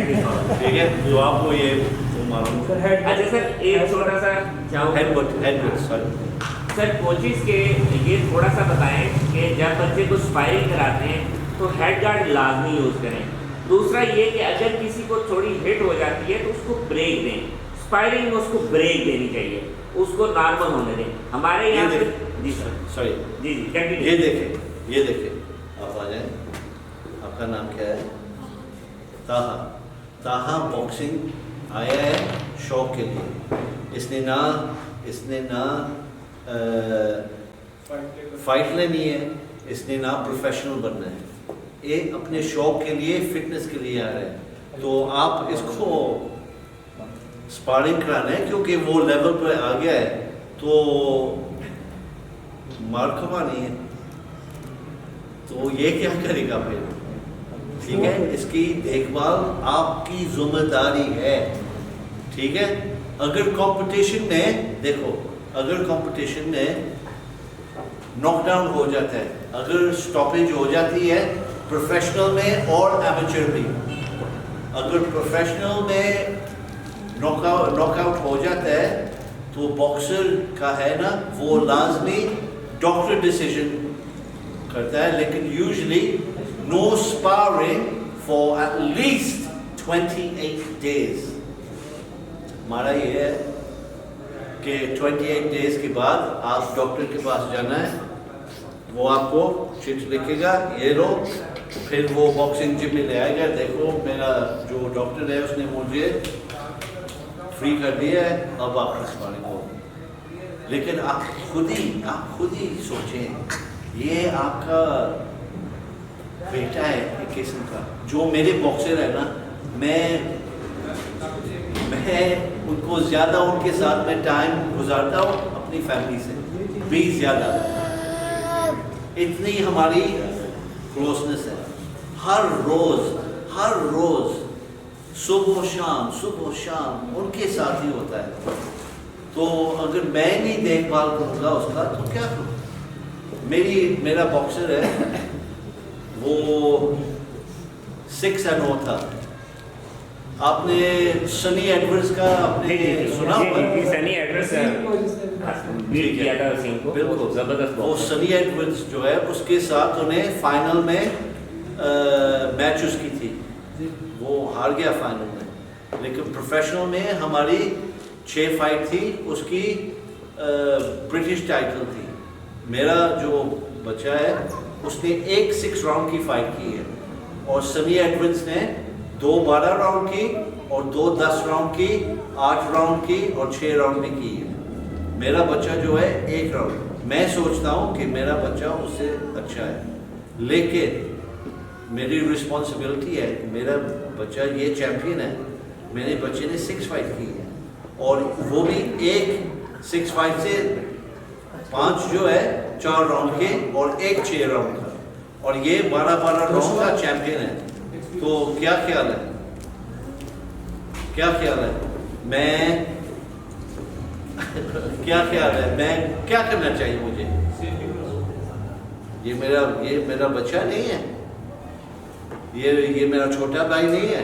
Thank you so much. ठीक है, जो आपको ये वो मालूम है। अच्छा सर, एक छोटा सा हेडबुट सॉरी सर, कोचिज के ये थोड़ा सा बताएं कि जब बच्चे को स्पायरिंग कराते हैं तो हेड गार्ड लाजमी यूज़ करें। दूसरा ये कि अगर किसी को थोड़ी हिट हो जाती है तो उसको ब्रेक दें, स्पायरिंग में उसको ब्रेक देनी चाहिए, उसको नॉर्मल होने दें। हमारे यहाँ पे जी सर, सॉरी जी कंटिन्यू। ये देखें आप आ जाएं। आपका नाम क्या है? ताहा। ताहा बॉक्सिंग आया है शौक के लिए। इसने ना फाइट लेनी है, इसने ना प्रोफेशनल बनना है। ये अपने शौक के लिए, फिटनेस के लिए आ रहे हैं। तो आप इसको स्पारिंग कराना है क्योंकि वो लेवल पर आ गया है, तो मार खवानी है। तो ये क्या करेगा फिर? ठीक है, इसकी देखभाल आपकी जिम्मेदारी है। ठीक है, अगर कंपटीशन में देखो, अगर कंपटीशन में नॉकडाउन हो जाता है, अगर स्टॉपेज हो जाती है प्रोफेशनल में और एमेचर भी, अगर प्रोफेशनल में नॉकआउट हो जाता है तो बॉक्सर का है ना, वो लाजमी डॉक्टर डिसीजन करता है, लेकिन usually no sparring for at least 28 days. हमारा ये है कि 28 डेज के बाद आप डॉक्टर के पास जाना है, वो आपको चिट लिखेगा, ये लो, फिर वो बॉक्सिंग जिम में ले आएगा। देखो मेरा जो डॉक्टर है उसने मुझे फ्री कर दिया है, अब आप स्पारिंग हो। लेकिन आप खुद ही सोचें, ये आपका बेटा है एक किस्म का। जो मेरे बॉक्सर है ना, मैं उनको ज़्यादा, उनके साथ मैं टाइम गुजारता हूँ अपनी फैमिली से भी ज़्यादा। इतनी हमारी क्लोजनेस है। हर रोज़ सुबह शाम उनके साथ ही होता है। तो अगर मैं नहीं देखभाल करूँगा उसका तो क्या करूँ? मेरा बॉक्सर है, वो 6-0 था। आपने सनी एडवर्ड्स का आपने सुना होगा? सनी एडवर्ड्स बीट किया था सिंह को, बिल्कुल जबरदस्त। वो सनी एडवर्ड्स जो है, उसके साथ उन्हें फाइनल में मैच उसकी थी, वो हार गया फाइनल में। लेकिन प्रोफेशनल में हमारी 6 फाइट थी, उसकी ब्रिटिश टाइटल थी। मेरा जो बच्चा है उसने एक 6 राउंड की फाइट की है, और सनी एडवर्ड्स ने 2 12 राउंड की और 2 10 राउंड की, 8 राउंड की और 6 राउंड में की है। मेरा बच्चा जो है 1 राउंड। मैं सोचता हूँ कि मेरा बच्चा उससे अच्छा है, लेकिन मेरी रिस्पॉन्सिबिलिटी है कि मेरा बच्चा ये चैम्पियन है। मेरे बच्चे ने 6 फाइट की है, और वो भी एक 6 फाइट से 5 जो है 4 राउंड के और एक 6 राउंड का, और ये 12-12 राउंड का चैम्पियन है। तो क्या ख्याल है? मैं क्या ख्याल है, मैं क्या करना चाहिए मुझे? ये मेरा बच्चा नहीं है, ये मेरा छोटा भाई नहीं है,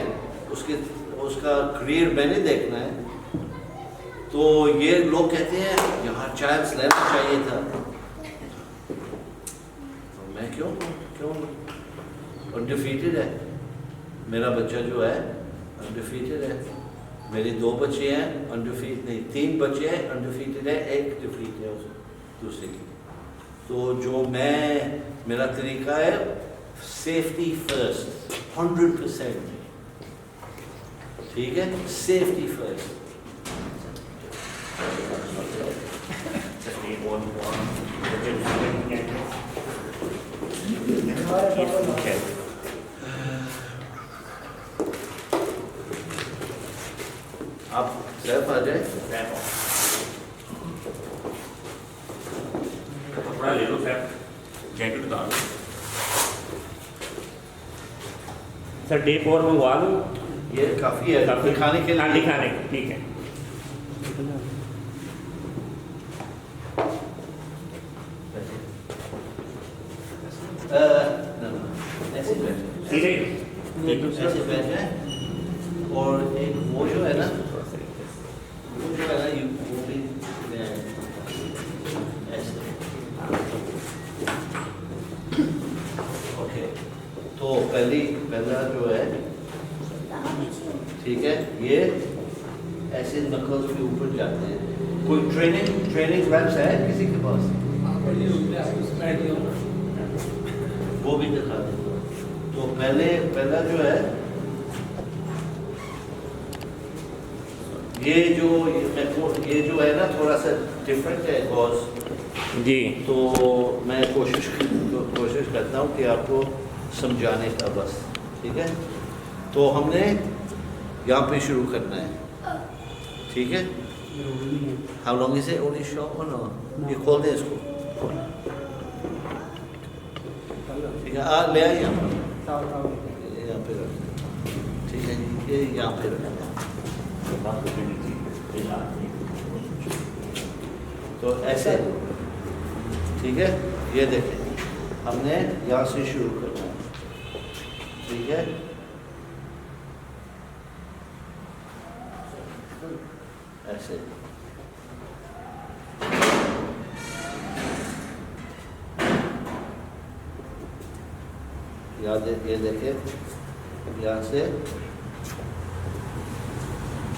उसका करियर मैंने देखना है। तो ये लोग कहते हैं यहाँ चांस लेना चाहिए था, तो मैं क्यों अनडिफीटेड है। मेरा बच्चा जो है अनडिफीटेड है। मेरे 2 बच्चे हैं अनडिफीटेड, नहीं 3 बच्चे हैं अनडिफीटेड है, 1 डिफीट है दूसरे की। तो जो मेरा तरीका है, सेफ्टी फर्स्ट, 100%। ठीक है, सेफ्टी फर्स्ट। आप सैफ आ जाए, कपड़ा ले लो सर, जैकेट उतार लो सर। डे 4 मंगवा लो, ये काफ़ी है दिखाने के लिए। दिखाने, ठीक है। ऐसे बैठ सीधे ऐसे बैठ जाए। और एक वो जो है ना, थोड़ा सा request। वो जो है ना वो भी ऐसे। ओके, तो पहला जो है, ठीक है, ये ऐसे नकल्स के ऊपर जाते हैं। कोई ट्रेनिंग रैप्स है किसी के पास? वो भी दिखा दें। तो पहला जो है, ये जो है ना थोड़ा सा डिफरेंट है कॉज, जी तो मैं कोशिश करता हूँ कि आपको समझाने का बस, ठीक है। तो हमने यहाँ पे शुरू करना है, ठीक है। How long is it? Only short or no? You call this इसको, ठीक है। ले आइए यहाँ पे रख, ठीक है, ये यहाँ पे रख। तो ऐसे, ठीक है, ये देखें, हमने यहाँ से शुरू करना है, ठीक है। ऐसे ये देखें, यहाँ से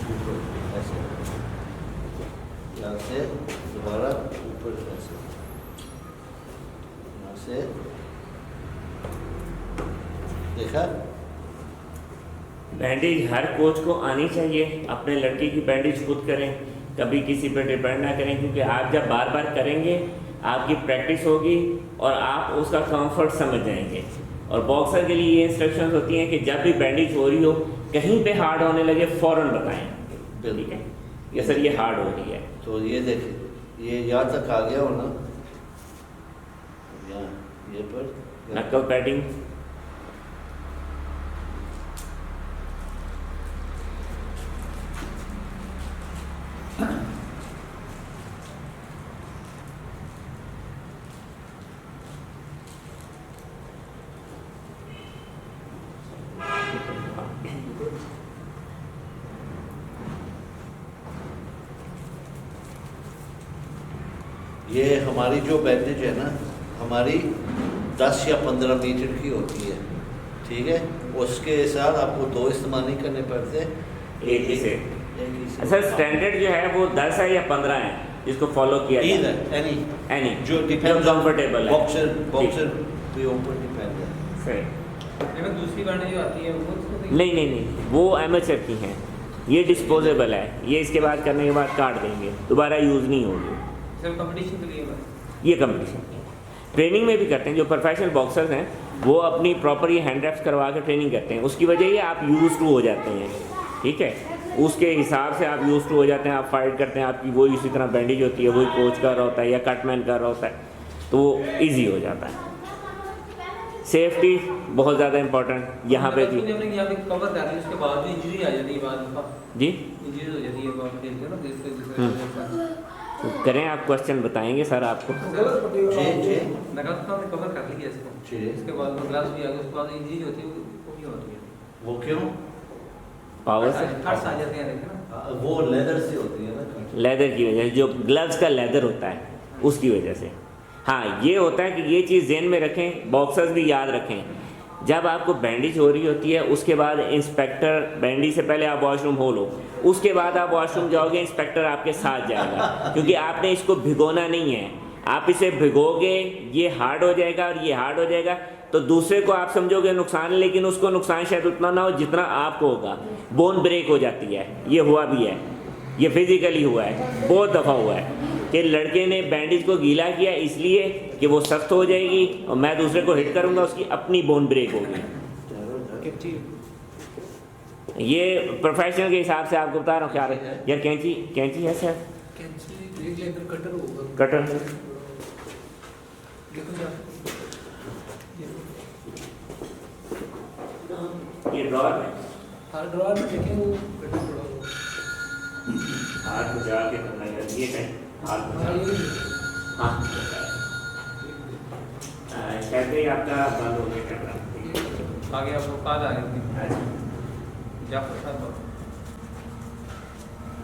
ऊपर ऐसे, यहाँ से दोबारा ऊपर ऐसे, यहाँ से, देखा। बैंडेज हर कोच को आनी चाहिए, अपने लड़के की बैंडेज खुद करें, कभी किसी पर डिपेंड ना करें, क्योंकि आप जब बार बार करेंगे आपकी प्रैक्टिस होगी और आप उसका कंफर्ट समझ जाएंगे। और बॉक्सर के लिए ये इंस्ट्रक्शंस होती हैं कि जब भी बैंडेज हो रही हो, कहीं पे हार्ड होने लगे फ़ौरन बताएं, ठीक है, ये सर ये हार्ड हो रही है। तो ये देखिए, ये यहाँ तक आ गया हो ना, यहाँ ये पर नकल पैडिंग, ये हमारी जो बैंडेज है ना, हमारी 10 या 15 मीटर की होती है, ठीक है। उसके साथ आपको 2 इस्तेमाल नहीं करने पड़ते, एक ही से। एक ही से। सर स्टैंडर्ड जो है वो 10 है या 15 है, जिसको फॉलो किया Either, any, एनी जो डिपेंड कंफर्टेबल है। बॉक्सर के ऊपर डिपेंड है। सही। लेकिन दूसरी बैंडेज जो आती है वो नहीं, वो एमेचर की हैं, ये डिस्पोजेबल है, ये इसके बाद करने के बाद काट देंगे, दोबारा यूज़ नहीं होगी। सिर्फ कंपटीशन के लिए बस। ये कंपटीशन ट्रेनिंग में भी करते हैं, जो प्रोफेशनल बॉक्सर्स हैं वो अपनी प्रॉपर ये हैंड रैप्स करवा कर ट्रेनिंग करते हैं, उसकी वजह ये आप यूज़ टू हो जाते हैं, ठीक है, उसके हिसाब से आप यूज़ टू हो जाते हैं, आप फाइट करते हैं, आपकी वही इसी तरह बैंडेज होती है, वही कोच कर रहा होता है या कटमैन कर रहा होता है, तो वो ईजी हो जाता है। सेफ्टी बहुत ज़्यादा इम्पोर्टेंट यहाँ पे थी यहाँ पे कवर कर रही है, उसके बाद भी इंजरी आ जाती है, बाद जी। इंजरी हो जाती है बाद खेलते ना, जिससे तो करें, आप क्वेश्चन बताएंगे सर आपको। नकल कवर कर लिया इसको, जी। इसके बाद ग्लास भी आ गया, उसके बाद इंजरी होती है वो क्यों होती है? वो क्यों? पावर से कट्स आ जाते हैं, देखना वो लेदर से होती है ना, लेदर की वजह से, जो ग्लव्स का लेदर होता है उसकी वजह से। हाँ, ये होता है कि ये चीज़ ज़हन में रखें, बॉक्सर्स भी याद रखें, जब आपको बैंडेज हो रही होती है उसके बाद इंस्पेक्टर, बैंडेज से पहले आप वॉशरूम हो लो, उसके बाद आप वॉशरूम जाओगे, इंस्पेक्टर आपके साथ जाएगा, क्योंकि आपने इसको भिगोना नहीं है। आप इसे भिगोगे ये हार्ड हो जाएगा और ये हार्ड हो जाएगा, तो दूसरे को आप समझोगे नुकसान, लेकिन उसको नुकसान शायद उतना ना हो जितना आपको होगा। बोन ब्रेक हो जाती है, ये हुआ भी है, ये फिजिकली हुआ है, बहुत दफ़ा हुआ है कि लड़के ने बैंडेज को गीला किया इसलिए कि वो सख्त हो जाएगी और मैं दूसरे को हिट करूंगा, उसकी अपनी बोन ब्रेक होगी। ये प्रोफेशनल के हिसाब से आपको बता रहा हूँ क्या है यार। कैंची है सर, कटर ये ड्रॉर में हर ड्रॉअर में देखें वो कटर पड़ा हुआ हाथ बचा के करना है, ये कहीं हाथ बचा, हाँ कहते ही आपका बंद हो गया कैमरा, आगे आपको कॉल आ गई। जाफर साहब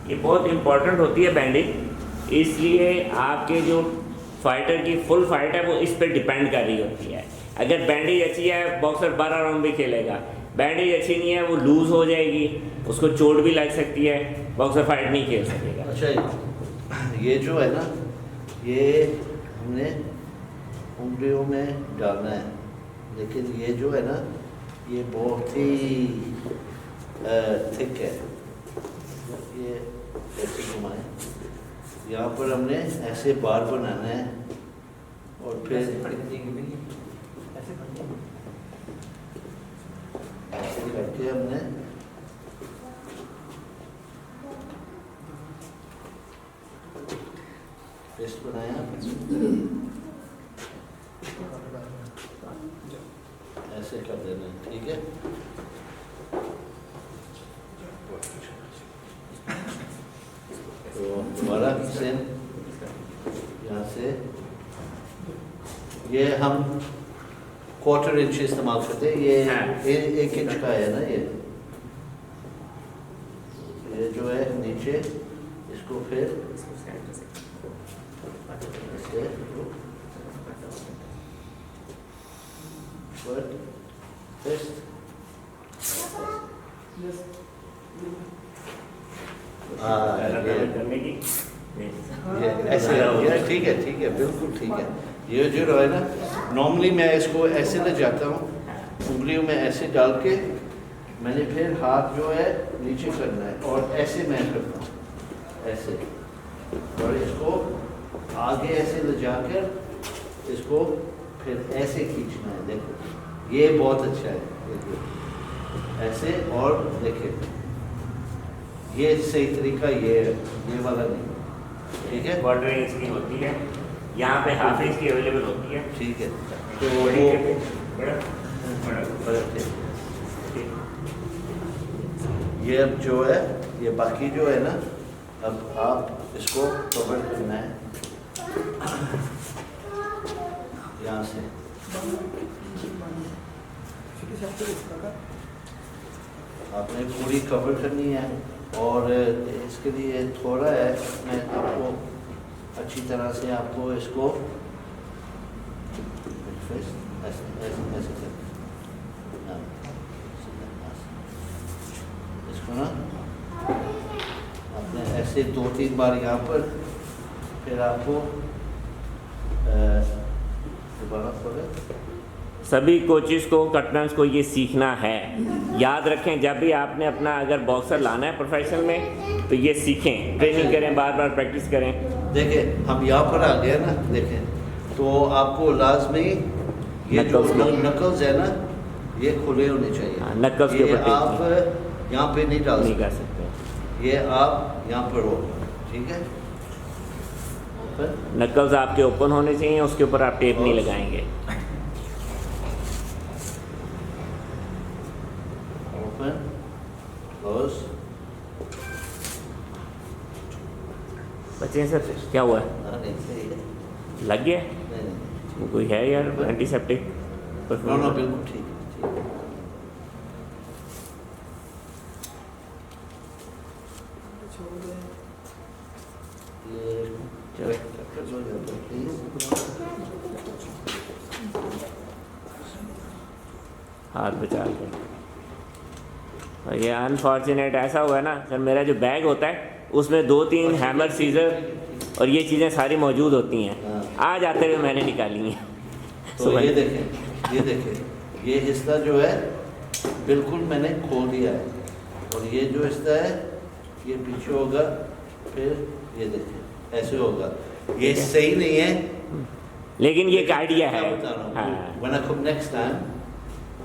ये बहुत इम्पोर्टेंट होती है बैंडेज, इसलिए आपके जो फाइटर की फुल फाइट है वो इस पर डिपेंड कर रही होती है। अगर बैंडेज अच्छी है बॉक्सर 12 राउंड भी खेलेगा, बैंडेज अच्छी नहीं है वो लूज़ हो जाएगी, उसको चोट भी लग सकती है, बॉक्सर फाइट नहीं खेल सकेगा। अच्छा, ये जो है ना, ये हमने उंगलियों में डालना है, लेकिन ये जो है ना ये बहुत ही थिक है। ये ऐसे घुमाएं, यहाँ पर हमने ऐसे बार बनाना है और फिर ऐसे खड़े देंगे भाई, ऐसे खड़े देंगे। ऐसे करके हमने पेस्ट बनाया, ऐसे कर देना, ठीक है। तो दोबारा सेम यहाँ से ये हम 1/4 इंच इस्तेमाल करते हैं, ये हाँ। 1 इंच का है ना ये जो है नीचे, इसको फिर ऐसे पेस्ट, करने की ये ऐसे ये ठीक है, बिल्कुल ठीक है। ये जो है ना, नॉर्मली मैं इसको ऐसे ले जाता हूँ, उंगलियों में ऐसे डाल के मैंने फिर हाथ जो है नीचे करना है और ऐसे मैं करता हूँ, ऐसे, और इसको आगे ऐसे ले जाकर इसको फिर ऐसे खींचना है। देखो ये बहुत अच्छा है, देखो ऐसे, और देखिए ये सही तरीका ये है, ये वाला नहीं, ठीक है। 1/4 इंच की होती है, यहाँ पे हाफ इंच की अवेलेबल होती है। ठीक है, तो बड़ी वो के- बड़ा बड़ा फर्क है। ठीक। ये अब जो है, ये बाकी जो है ना, अब आप इसको कवर करना है यहाँ से, आपने पूरी कवर करनी है। और इसके लिए थोड़ा है, मैं आपको अच्छी तरह से आपको इसको ऐसे ऐसे ऐसे करना है। इसको ना आपने ऐसे 2-3 बार यहाँ पर, फिर आपको दोबारा खोले। सभी कोचेस को, कटनर्स को ये सीखना है। याद रखें, जब भी आपने अपना अगर बॉक्सर लाना है प्रोफेशनल में तो ये सीखें, ट्रेनिंग करें, बार बार प्रैक्टिस करें। देखें हम यहाँ पर आ गए ना, देखें तो आपको लाजमी ये जो नकल्स है ना, ये खुले होने चाहिए। हाँ, knuckles के ये ऊपर आप यहाँ पे नहीं डाल नहीं कर सकते, सकते। ये आप यहाँ पर हो, ठीक है। ओपन, नकल्स आपके ओपन होने चाहिए, उसके ऊपर आप टेप नहीं लगाएंगे। Open, close. बच्चे सर क्या हुआ है? नहीं सही है, लग गया? नहीं कोई है यार एंटीसेप्टिक? नो नो बिल्कुल ठीक है, ठीक है। ये हाथ बचा के। और ये अनफॉर्चुनेट ऐसा हुआ है ना सर, मेरा जो बैग होता है उसमें 2-3 हैमर, सीजर और ये चीज़ें सारी मौजूद होती हैं। आज आते हुए मैंने निकाली हैं। तो ये देखें, ये देखें, ये हिस्सा जो है बिल्कुल मैंने खोल दिया है, और ये जो हिस्सा है ये पीछे होगा, फिर ये देखें ऐसे होगा। ये सही नहीं है, लेकिन ये एक आइडिया है। मैं बता रहा हूँ। हाँ, When I come next time,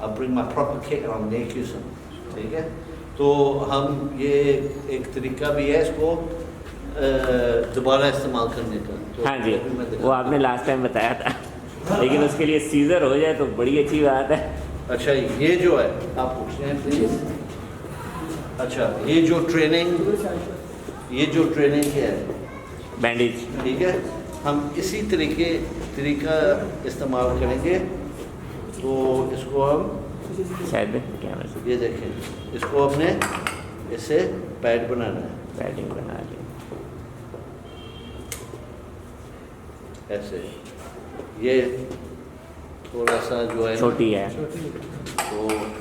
I'll bring my proper kit and I'll make you some, ठीक है। तो हम ये एक तरीका भी है इसको दोबारा इस्तेमाल करने का। तो हाँ जी, अभी मैं वो दिखाता आपने लास्ट टाइम बताया था, लेकिन उसके लिए सीजर हो जाए तो बड़ी अच्छी बात है। हूँ। अच्छा ये जो है आप पूछ रहे हैं प्लीज। अच्छा ये जो ट्रेनिंग है बैंडेज। ठीक है, हम इसी तरीका इस्तेमाल करेंगे। तो इसको हम शायद क्या ये देखें, इसको हमने इससे पैड बनाना है। बैटिंग बना ली। ऐसे ये थोड़ा सा जो है छोटी है। तो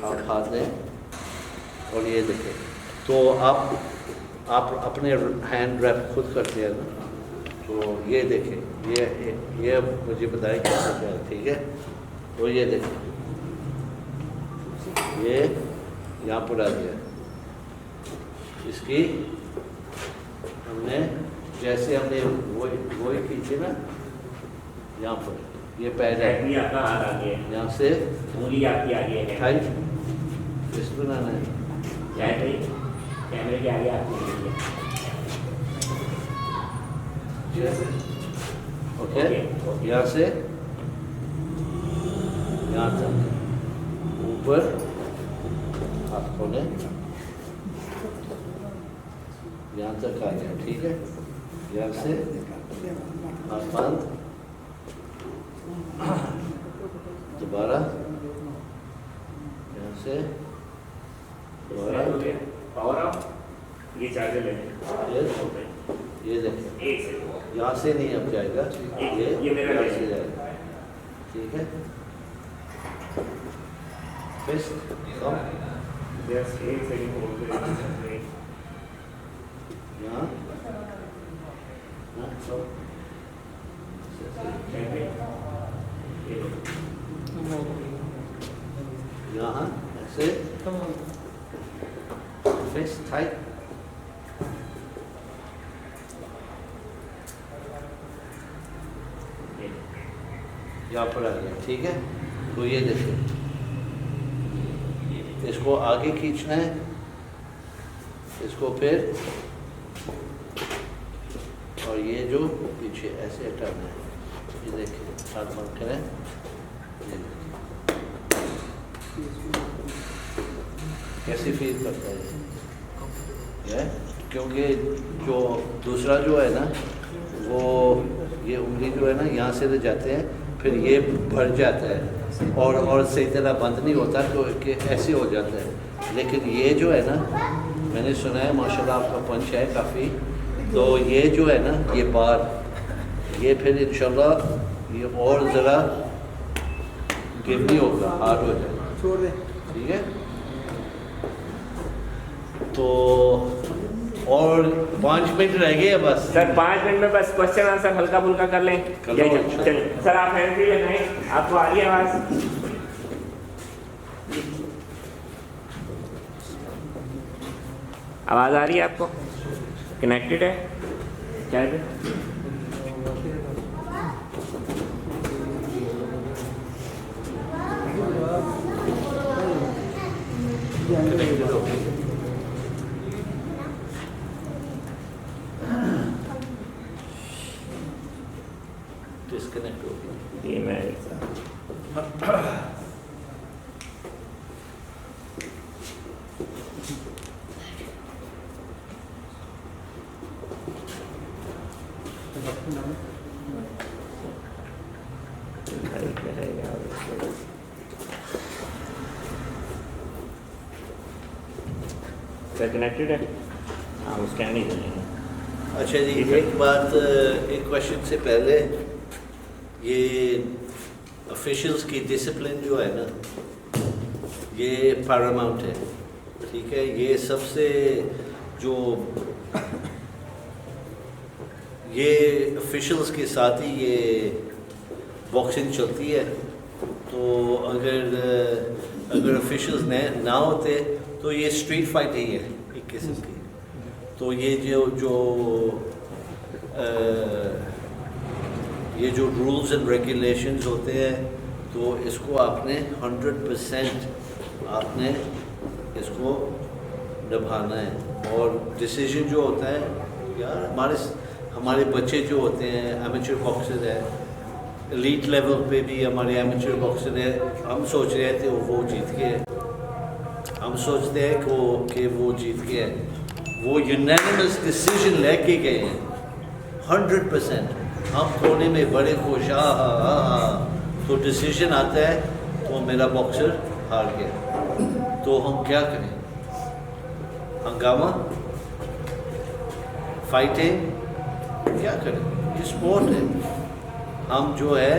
आप हाथ दें और ये देखें तो आप अपने हैंड रैप खुद करते हैं ना, तो ये देखें ये मुझे बताएं कैसे क्या है, ठीक है। तो ये देखें ये यहाँ पर आ गया, इसकी हमने जैसे हमने वो खींचे ना यहाँ पर, ये पैर है, ये आपका हाथ आ गया, यहाँ से उंगली आपकी आगे है, टाइट इस बनाना है, चाहे कैमरे के आगे आपकी उंगली है। ओके, यहाँ से यहाँ तक ऊपर हाथ खोले, यहाँ तक आ गया, ठीक है। यहाँ से हाथ बंद, दोबारा यहाँ से दोबारा, पावर ऑफ, ये चार्जर ले लें। ये देखें एक सेकंड, यहाँ से नहीं अब जाएगा, ये मेरा यहाँ ले। से जाएगा, ठीक है। फिस्ट कम जस्ट एक सेकंड होल्ड करें। यहाँ यहाँ ऐसे फिस्ट टाइट, यहाँ पर आ गया, ठीक है। तो ये देखिए इसको आगे खींचना है, इसको फिर और ये जो पीछे ऐसे हटाना है, ये देखिए हाथ बंद करें, ये देखिए कैसी फील करता है ये, क्योंकि जो दूसरा जो है ना वो ये उंगली जो है ना यहाँ से ले जाते हैं, फिर ये भर जाता है और सही तरह बंद नहीं होता, तो कि ऐसे हो जाता है। लेकिन ये जो है ना, मैंने सुना है माशाल्लाह आपका पंच है काफ़ी, तो ये जो है ना ये बार ये फिर इंशाल्लाह ये और ज़रा गिव नहीं होगा, हार्ड हो जाएगा, छोड़ दे। ठीक है। तो और 5 मिनट रह गए हैं बस सर 5 मिनट में बस क्वेश्चन आंसर हल्का फुल्का कर लें। कर लो। चलिए सर आप हैंड फ्री लगाएं, आपको आ रही है आवाज़? आवाज़ आ रही है आपको? कनेक्टेड है क्या है? डिस्कनेक्ट हो गया। ये मैं सर कनेक्टेड है? हाँ वो स्कैन ही करेंगे। अच्छा जी, एक बात, एक क्वेश्चन से पहले, ये ऑफिशियल्स की डिसिप्लिन जो है ना ये पैरामाउंट है, ठीक है। ये सबसे जो ये ऑफिशियल्स के साथ ही ये बॉक्सिंग चलती है, तो अगर ऑफिशियल्स ना होते तो ये स्ट्रीट फाइट ही है एक किस्म की। तो ये जो रूल्स एंड रेगुलेशंस होते हैं, तो इसको आपने 100% आपने इसको निभाना है। और डिसीजन जो होता है, यार हमारे बच्चे जो होते हैं एमेच्योर बॉक्सर है, एलीट लेवल पे भी हमारे एमेच्योर बॉक्सर है, हम सोच रहे थे वो जीत के, हम सोचते हैं कि वो जीत के हैं, वो यूनानिमस डिसीजन लेके गए हैं 100%। हम कोने में बड़े खुश, तो डिसीजन आता है तो मेरा बॉक्सर हार गया, तो हम क्या करें? हंगामा फाइटिंग, क्या करें, ये स्पोर्ट है। हम जो है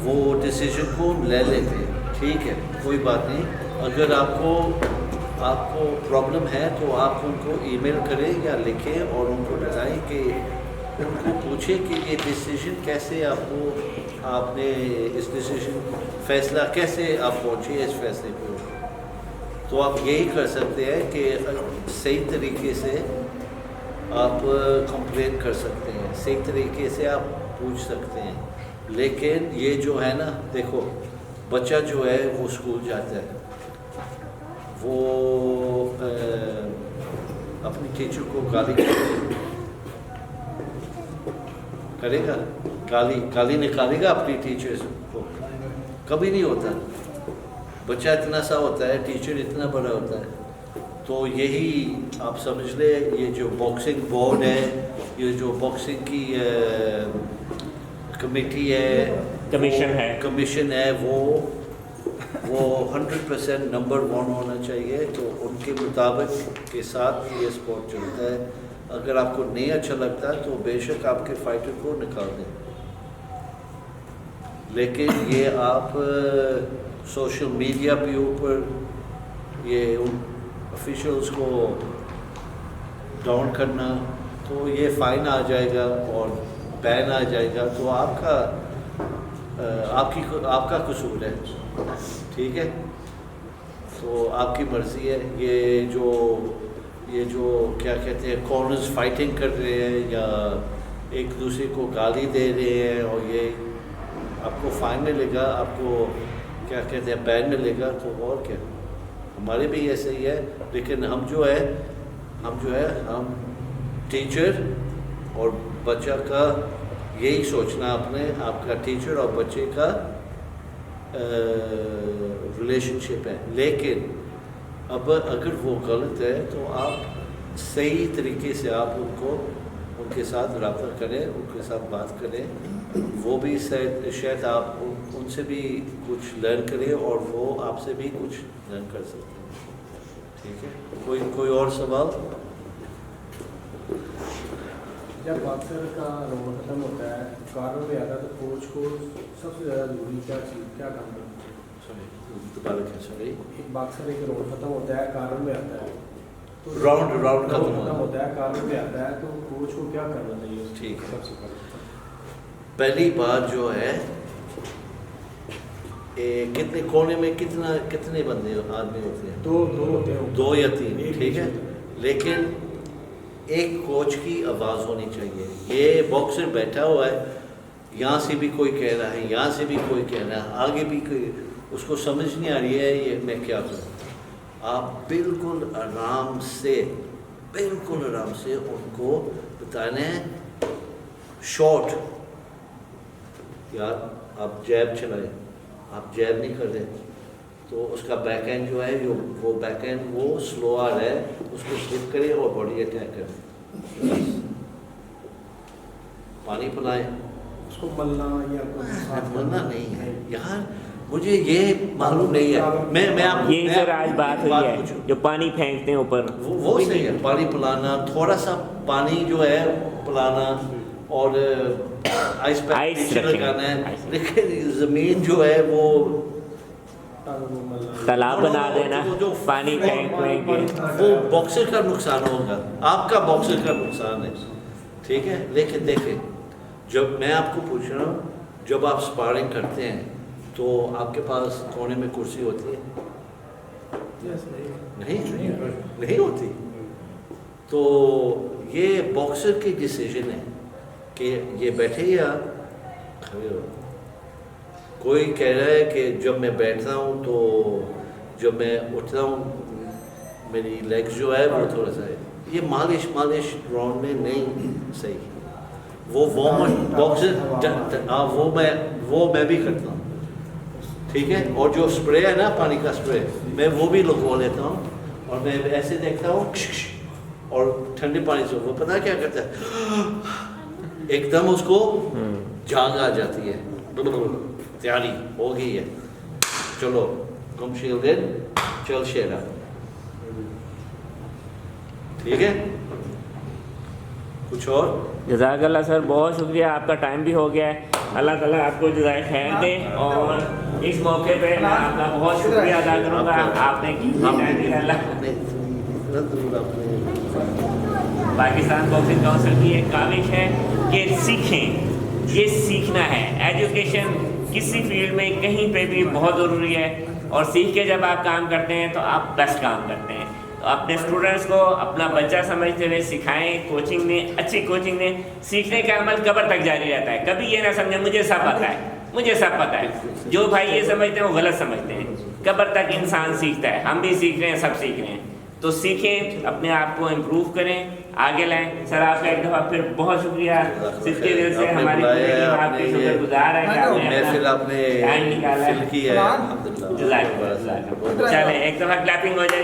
वो डिसीजन को ले लेते हैं, ठीक है, कोई बात नहीं। अगर आपको प्रॉब्लम है तो आप उनको ईमेल करें या लिखें और उनको बताएं कि उनको पूछें कि ये डिसीजन कैसे आपने इस डिसीजन फैसला कैसे आप पहुँचे इस फैसले पे। तो आप यही कर सकते हैं कि सही तरीके से आप कंप्लेन कर सकते हैं, सही तरीके से आप पूछ सकते हैं। लेकिन ये जो है ना, देखो बच्चा जो है वो स्कूल जाता है, वो अपनी टीचर को गाली करेगा, गाली निकालेगा अपनी टीचर को? कभी नहीं होता। बच्चा इतना सा होता है, टीचर इतना बड़ा होता है। तो यही आप समझ ले, ये जो बॉक्सिंग बोर्ड है, ये जो बॉक्सिंग की कमेटी है, कमीशन है, वो 100% नंबर 1 होना चाहिए। तो उनके मुताबिक के साथ ये स्पोर्ट चलता है। अगर आपको नहीं अच्छा लगता तो बेशक आपके फाइटर को निकाल दें, लेकिन ये आप सोशल मीडिया पे ऊपर ये ऑफिशियल्स को डाउन करना, तो ये फ़ाइन आ जाएगा और बैन आ जाएगा। तो आपका कसूर है, ठीक है। तो आपकी मर्ज़ी है। ये जो क्या कहते हैं, कॉर्नर्स फाइटिंग कर रहे हैं या एक दूसरे को गाली दे रहे हैं, और ये आपको फ़ाइन मिलेगा, आपको क्या कहते हैं बैन मिलेगा। तो और क्या, हमारे भी ऐसे ही है। लेकिन हम जो है हम टीचर और बच्चा का यही सोचना अपने, आपका टीचर और बच्चे का रिलेशनशिप है। लेकिन अब अगर वो गलत है तो आप सही तरीके से आप उनके साथ रब्ता करें, उनके साथ बात करें। वो भी शायद आप उनसे भी कुछ लर्न करें और वो आपसे भी कुछ लर्न कर सकते हैं, ठीक है। कोई और सवाल? जब बॉक्सर का रोल खत्म होता है, कारण में आता है, तो कोच को सबसे ज़्यादा जरूरी क्या काम करना चाहिए? एक बॉक्सर एक रोल खत्म होता है, कारण में आता है, तो राउंड खत्म होता है, कारण में आता है, तो कोच को क्या करना चाहिए? ठीक है। सबसे पहली बात जो है, कितने कोने में कितने बंदे आदमी होते हैं? दो होते हैं, 2 या 3, ठीक है। लेकिन एक कोच की आवाज़ होनी चाहिए। ये बॉक्सर बैठा हुआ है, यहाँ से भी कोई कह रहा है, यहाँ से भी कोई कह रहा है, आगे भी कोई, उसको समझ नहीं आ रही है ये मैं क्या करूँ। आप बिल्कुल आराम से उनको बताना है, शॉर्ट, यार आप जैब चलाएं, आप जैब नहीं कर रहे तो उसका बैकएंड जो है वो बैकएंड वो स्लो आ रहा है, उसको स्लिप करें और बॉडी अटैक करें। पानी पिलाएं, उसको मलना या मलना नहीं है यार, मुझे ये मालूम नहीं है। मैं आपको ये जो आज बात हुई है, जो पानी फेंकते हैं ऊपर, वो सही है। पानी पिलाना, थोड़ा सा पानी जो है पिलाना, और आइस पैक लगाना है। लेकिन ज़मीन जो है वो तालाब बना देना, पानी फेंक के, वो बॉक्सर का नुकसान होगा, आपका बॉक्सर का नुकसान है, ठीक है। लेकिन देखें, जब मैं आपको पूछ रहा हूँ, जब आप स्पारिंग करते हैं तो आपके पास कोने में कुर्सी होती है? नहीं होती। तो ये बॉक्सर की डिसीजन है कि ये बैठे या खड़े हो। कोई कह रहा है कि जब मैं बैठता हूँ तो जब मैं उठता हूँ मेरी लेग्स जो है वो थोड़ा सा है, ये मालिश राउंड में नहीं सही। वो बॉक्सर, हाँ वो मैं भी करता हूँ, ठीक है। और जो स्प्रे है ना, पानी का स्प्रे, मैं वो भी लगवा लेता हूँ और मैं ऐसे देखता हूँ और ठंडे पानी से वो पता क्या करता है, एकदम उसको जाग आ जाती है, तैयारी हो गई है, चलो कम शील्डेड, चल शेरा, ठीक है। कुछ और जज़ाकल्लाह सर, बहुत शुक्रिया, आपका टाइम भी हो गया है। अल्लाह ताला आपको जज़ाए खैर दे। और इस मौके पे मैं आपका बहुत शुक्रिया अदा करूँगा, आपने टाइम दिया। अल्लाह पाकिस्तान बॉक्सिंग काउंसिल की एक काविश है कि सीखें, ये सीखना है। एजुकेशन किसी फील्ड में कहीं पे भी बहुत ज़रूरी है, और सीख के जब आप काम करते हैं तो आप बेस्ट काम करते हैं। तो अपने स्टूडेंट्स को अपना बच्चा समझते हुए सिखाएं, कोचिंग में, अच्छी कोचिंग में। सीखने का अमल कब्र तक जारी रहता है। कभी ये ना समझे मुझे सब पता है, मुझे सब पता है। जो भाई ये समझते हैं वो गलत समझते हैं। कब्र तक इंसान सीखता है, हम भी सीख रहे हैं, सब सीख रहे हैं। तो सीखें, अपने आप को इम्प्रूव करें, आगे लाएं। सर आपका एक दफ़ा फिर बहुत शुक्रिया, सिसके दिल से हमारी पूरी टीम आपके शुक्रगुजार है कि आपने टाइम निकाला है। है। चलें एक दफ़ा क्लैपिंग हो जाए।